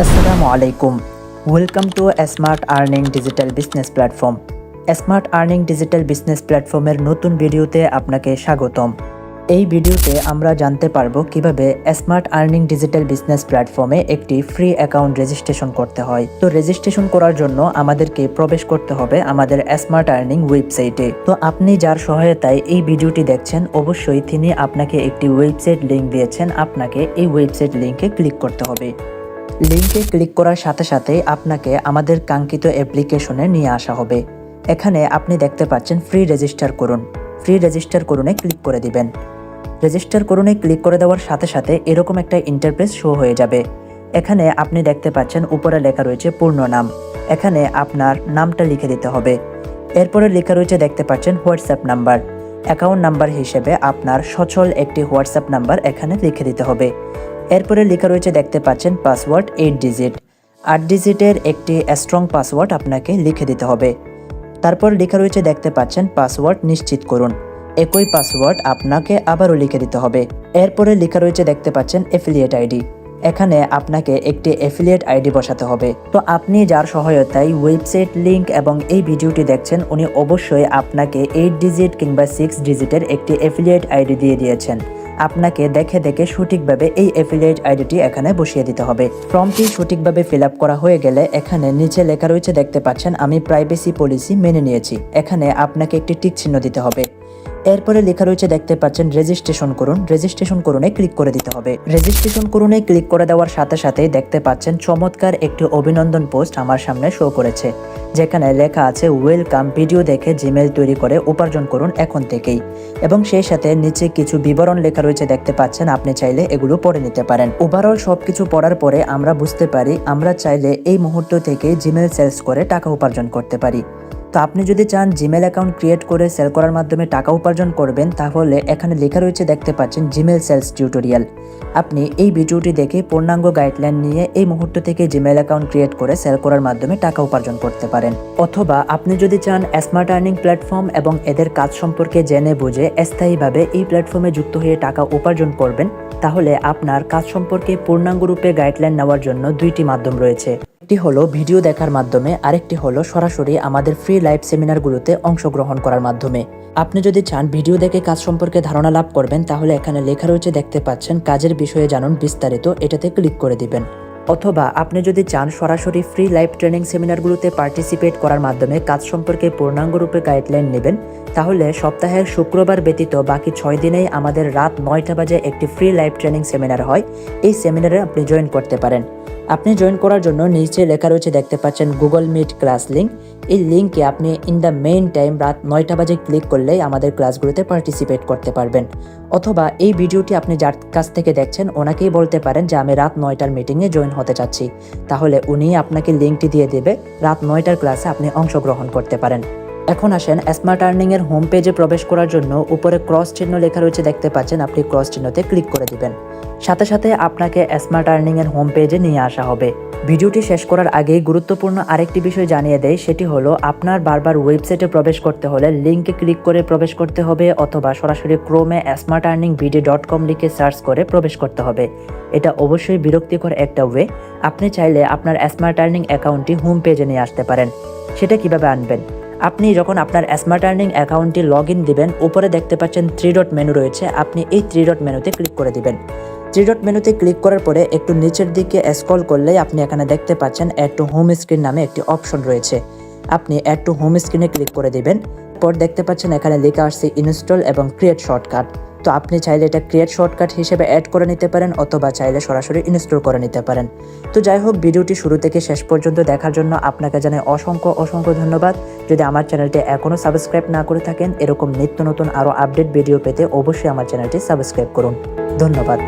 আসসালামু আলাইকুম। Welcome to smart earning digital business platform. Smart earning digital business প্ল্যাটফর্মের নতুন ভিডিওতে আপনাকে স্বাগতম। এই ভিডিওতে আমরা জানতে পারবো কিভাবে স্মার্ট আর্নিং ডিজিটাল বিজনেস প্ল্যাটফর্মে একটি ফ্রি অ্যাকাউন্ট রেজিস্ট্রেশন করতে হয়। তো রেজিস্ট্রেশন করার জন্য আমাদেরকে প্রবেশ করতে হবে আমাদের স্মার্ট আর্নিং ওয়েবসাইটে। তো আপনি যার সহায়তায় এই ভিডিওটি দেখছেন, অবশ্যই তিনি আপনাকে একটি ওয়েবসাইট লিংক দিয়েছেন। আপনাকে এই ওয়েবসাইট লিংকে ক্লিক করতে হবে। লিংকে ক্লিক করার সাথে সাথে আপনাকে আমাদের কাঙ্ক্ষিত অ্যাপ্লিকেশনে নিয়ে আসা হবে। এখানে আপনি দেখতে পাচ্ছেন ফ্রি রেজিস্টার করুন। ফ্রি রেজিস্টার করুনে ক্লিক করে দিবেন। রেজিস্টার করুনে ক্লিক করে দেওয়ার সাথে সাথে এরকম একটা ইন্টারফেস শো হয়ে যাবে। এখানে আপনি দেখতে পাচ্ছেন উপরে লেখা রয়েছে পূর্ণ নাম। এখানে আপনার নামটা লিখে দিতে হবে। এরপরে লেখা রয়েছে দেখতে পাচ্ছেন হোয়াটসঅ্যাপ নাম্বার। অ্যাকাউন্ট নাম্বার হিসেবে আপনার সচল একটি হোয়াটসঅ্যাপ নাম্বার এখানে লিখে দিতে হবে। এরপরে লেখা রয়েছে দেখতে পাচ্ছেন পাসওয়ার্ড 8 ডিজিট। 8 ডিজিটের একটি স্ট্রং পাসওয়ার্ড আপনাকে লিখে দিতে হবে। তারপর লেখা রয়েছে দেখতে পাচ্ছেন পাসওয়ার্ড নিশ্চিত করুন। একই পাসওয়ার্ড আপনাকে আবারও লিখে দিতে হবে। এরপরে লেখা রয়েছে দেখতে পাচ্ছেন অ্যাফিলিয়েট আইডি। এখানে আপনাকে একটি অ্যাফিলিয়েট আইডি বসাতে হবে। তো আপনি যার সহায়তায় ওয়েবসাইট লিংক এবং এই ভিডিওটি দেখছেন, উনি অবশ্যই আপনাকে 8 ডিজিট কিংবা 6 ডিজিটের একটি অ্যাফিলিয়েট আইডি দিয়ে দিয়েছেন। আপনাকে দেখে দেখে সঠিকভাবে এই অ্যাফিলিয়েট আইডিটি এখানে বসিয়ে দিতে হবে। ফর্মটি সঠিকভাবে ফিল আপ করা হয়ে গেলে এখানে নিচে লেখা রয়েছে দেখতে পাচ্ছেন আমি প্রাইভেসি পলিসি মেনে নিয়েছি। এখানে আপনাকে একটি টিক চিহ্ন দিতে হবে। এরপরে লেখা রয়েছে দেখতে পাচ্ছেন রেজিস্ট্রেশন করুন। রেজিস্ট্রেশন করুনে ক্লিক করে দিতে হবে। রেজিস্ট্রেশন করুনে ক্লিক করে দেওয়ার সাথে সাথেই দেখতে পাচ্ছেন চমৎকার একটি অভিনন্দন পোস্ট আমার সামনে শো করেছে, যেখানে লেখা আছে ওয়েলকাম, ভিডিও দেখে জিমেল তৈরি করে উপার্জন করুন এখন থেকেই। এবং সেই সাথে নিচে কিছু বিবরণ লেখা রয়েছে দেখতে পাচ্ছেন, আপনি চাইলে এগুলো পড়ে নিতে পারেন। ওভারঅল সবকিছু পড়ার পরে আমরা বুঝতে পারি আমরা চাইলে এই মুহূর্ত থেকে জিমেল সেলস করে টাকা উপার্জন করতে পারি। তো আপনি যদি চান জিমেল অ্যাকাউন্ট ক্রিয়েট করে সেল করার মাধ্যমে টাকা উপার্জন করবেন, তাহলে এখানে লেখা রয়েছে দেখতে পাচ্ছেন জিমেল সেলস টিউটোরিয়াল। আপনি এই ভিডিওটি দেখে পূর্ণাঙ্গ গাইডলাইন নিয়ে এই মুহূর্ত থেকে জিমেল অ্যাকাউন্ট ক্রিয়েট করে সেল করার মাধ্যমে টাকা উপার্জন করতে পারেন। অথবা আপনি যদি চান স্মার্ট আর্নিং প্ল্যাটফর্ম এবং এদের কাজ সম্পর্কে জেনে বুঝে স্থায়ীভাবে এই প্ল্যাটফর্মে যুক্ত হয়ে টাকা উপার্জন করবেন, তাহলে আপনার কাজ সম্পর্কে পূর্ণাঙ্গরূপে গাইডলাইন নেওয়ার জন্য দুইটি মাধ্যম রয়েছে। একটি হলো ভিডিও দেখার মাধ্যমে, আরেকটি হলো সরাসরি আমাদের ফ্রি লাইভ সেমিনারগুলোতে অংশগ্রহণ করার মাধ্যমে। আপনি যদি চান ভিডিও দেখে কাজ সম্পর্কে ধারণা লাভ করবেন, তাহলে এখানে লেখা রয়েছে দেখতে পাচ্ছেন কাজের বিষয়ে জানুন বিস্তারিত, এটাতে ক্লিক করে দিবেন। অথবা আপনি যদি চান সরাসরি ফ্রি লাইভ ট্রেনিং সেমিনারগুলোতে পার্টিসিপেট করার মাধ্যমে কাজ সম্পর্কে পূর্ণাঙ্গরূপে গাইডলাইন নেবেন, তাহলে সপ্তাহের শুক্রবার ব্যতীত বাকি 6 দিনেই আমাদের রাত 9টা বাজে একটি ফ্রি লাইভ ট্রেনিং সেমিনার হয়। এই সেমিনারে আপনি জয়েন করতে পারেন। আপনি জয়েন করার জন্য নিচে লেখা রয়েছে দেখতে পাচ্ছেন গুগল মিট ক্লাস লিঙ্ক। এই লিঙ্কে আপনি ইন দ্য মেইন টাইম রাত 9টা বাজে ক্লিক করলেই আমাদের ক্লাসগুলোতে পার্টিসিপেট করতে পারবেন। অথবা এই ভিডিওটি আপনি যার কাছ থেকে দেখছেন ওনাকেই বলতে পারেন যে আমি রাত 9টার মিটিংয়ে জয়েন হতে চাচ্ছি, তাহলে উনি আপনাকে লিঙ্কটি দিয়ে দেবে। রাত 9টার ক্লাসে আপনি অংশগ্রহণ করতে পারেন। এখন আসেন স্মার্ট আর্নিং এর হোম পেজে প্রবেশ করার জন্য উপরে ক্রস চিহ্ন লেখা রয়েছে দেখতে পাচ্ছেন, আপনি ক্রস চিহ্নতে ক্লিক করে দিবেন। সাথে সাথে আপনাকে স্মার্ট আর্নিং এর হোম পেজে নিয়ে আসা হবে। ভিডিওটি শেষ করার আগেই গুরুত্বপূর্ণ আরেকটি বিষয় জানিয়ে দেয়, সেটি হলো আপনার বারবার ওয়েবসাইটে প্রবেশ করতে হলে লিঙ্কে ক্লিক করে প্রবেশ করতে হবে, অথবা সরাসরি ক্রোমে smartearningvid.com লিখে সার্চ করে প্রবেশ করতে হবে। এটা অবশ্যই বিরক্তিকর একটা ওয়ে। আপনি চাইলে আপনার স্মার্ট আর্নিং অ্যাকাউন্টটি হোম পেজে নিয়ে আসতে পারেন। সেটা কিভাবে আনবেন? আপনি যখন আপনার স্মার্ট আর্নিং অ্যাকাউন্টটি লগ ইন দিবেন, উপরে দেখতে পাচ্ছেন 3 ডট মেনু রয়েছে। আপনি এই 3 ডট মেনুতে ক্লিক করে দিবেন। 3 ডট মেনুতে ক্লিক করার পরে একটু নিচের দিকে স্ক্রল করলেই আপনি এখানে দেখতে পাচ্ছেন অ্যাড টু হোম স্ক্রিন নামে একটি অপশন রয়েছে। আপনি অ্যাড টু হোম স্ক্রিনে ক্লিক করে দিবেন। পর দেখতে পাচ্ছেন এখানে লেখা আসছে ইনস্টল এবং ক্রিয়েট শর্টকাট। তো আপনি চাইলে এটা ক্রিয়েট শর্টকাট হিসেবে অ্যাড করে নিতে পারেন, অথবা চাইলে সরাসরি ইনস্টল করে নিতে পারেন। তো যাই হোক, ভিডিওটি শুরু থেকে শেষ পর্যন্ত দেখার জন্য আপনাকে জানাই অসংখ্য ধন্যবাদ। যদি আমার চ্যানেলটি এখনও সাবস্ক্রাইব না করে থাকেন, এরকম নিত্য নতুন আরও আপডেট ভিডিও পেতে অবশ্যই আমার চ্যানেলটি সাবস্ক্রাইব করুন। ধন্যবাদ।